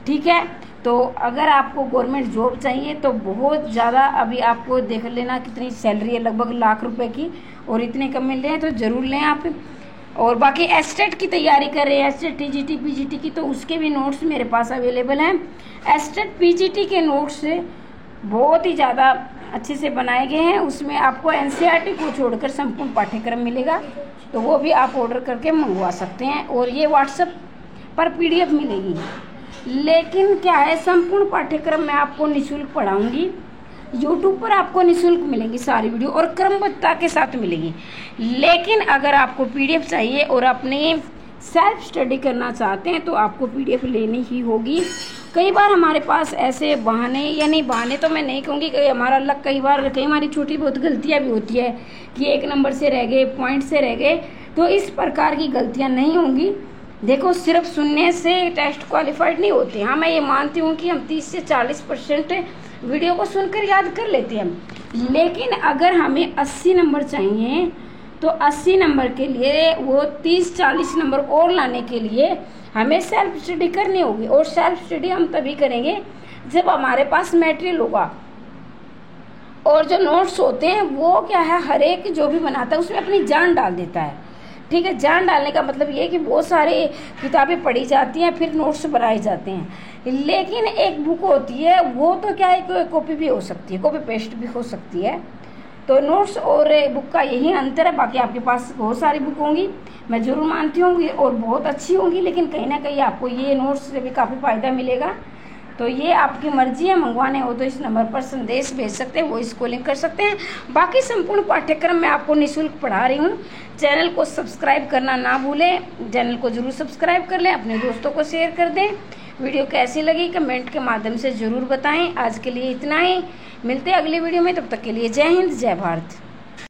ठीक है, तो अगर आपको गवर्नमेंट जॉब चाहिए तो बहुत ज़्यादा अभी आपको देख लेना कितनी सैलरी है, लगभग लाख रुपए की, और इतने कम मिल रहे हैं तो ज़रूर लें आप। और बाकी एस्टेट की तैयारी कर रहे हैं, एस्टेट TGT PGT की, तो उसके भी नोट्स मेरे पास अवेलेबल हैं। एस्टेट PGT के नोट्स बहुत ही ज़्यादा अच्छे से बनाए गए हैं, उसमें आपको NCERT को छोड़कर संपूर्ण पाठ्यक्रम मिलेगा, तो वो भी आप ऑर्डर करके मंगवा सकते हैं। और ये WhatsApp पर PDF मिलेगी, लेकिन क्या है, संपूर्ण पाठ्यक्रम मैं आपको निःशुल्क पढ़ाऊंगी। YouTube पर आपको निःशुल्क मिलेंगी सारी वीडियो और क्रमबद्धता के साथ मिलेगी। लेकिन अगर आपको PDF चाहिए और अपने सेल्फ स्टडी करना चाहते हैं तो आपको PDF लेनी ही होगी। कई बार हमारे पास ऐसे बहाने, यानी बहाने तो मैं नहीं कहूँगी कि हमारा लक, कई हमारी छोटी बहुत गलतियाँ भी होती है कि 1 नंबर से रह गए, पॉइंट से रह गए, तो इस प्रकार की गलतियाँ नहीं होंगी। देखो, सिर्फ सुनने से टेस्ट क्वालिफाइड नहीं होते। हाँ, मैं ये मानती हूँ कि हम 30 से 40% वीडियो को सुनकर याद कर लेते हैं, लेकिन अगर हमें 80 नंबर चाहिए तो 80 नंबर के लिए वो 30-40 नंबर और लाने के लिए हमें सेल्फ स्टडी करनी होगी। और सेल्फ स्टडी हम तभी करेंगे जब हमारे पास मटेरियल होगा। और जो नोट्स होते हैं वो क्या है, हर एक जो भी बनाता है उसमें अपनी जान डाल देता है। ठीक है, जान डालने का मतलब ये कि बहुत सारे किताबें पढ़ी जाती हैं फिर नोट्स बनाए जाते हैं, लेकिन एक बुक होती है वो तो क्या है, कॉपी भी हो सकती है, कॉपी पेस्ट भी हो सकती है। तो नोट्स और बुक का यही अंतर है। बाकी आपके पास बहुत सारी बुक होंगी, मैं ज़रूर मानती हूँ, और बहुत अच्छी होंगी, लेकिन कहीं ना कहीं आपको ये नोट्स से भी काफ़ी फ़ायदा मिलेगा। तो ये आपकी मर्जी है, मंगवाने हो तो इस नंबर पर संदेश भेज सकते हैं, वॉइस कॉलिंग कर सकते हैं। बाकी संपूर्ण पाठ्यक्रम मैं आपको निःशुल्क पढ़ा रही हूँ। चैनल को सब्सक्राइब करना ना भूलें, चैनल को ज़रूर सब्सक्राइब कर लें, अपने दोस्तों को शेयर कर दें। वीडियो कैसी लगी कमेंट के माध्यम से ज़रूर बताएं। आज के लिए इतना ही, मिलते हैं अगली वीडियो में, तब तक के लिए जय हिंद जय भारत।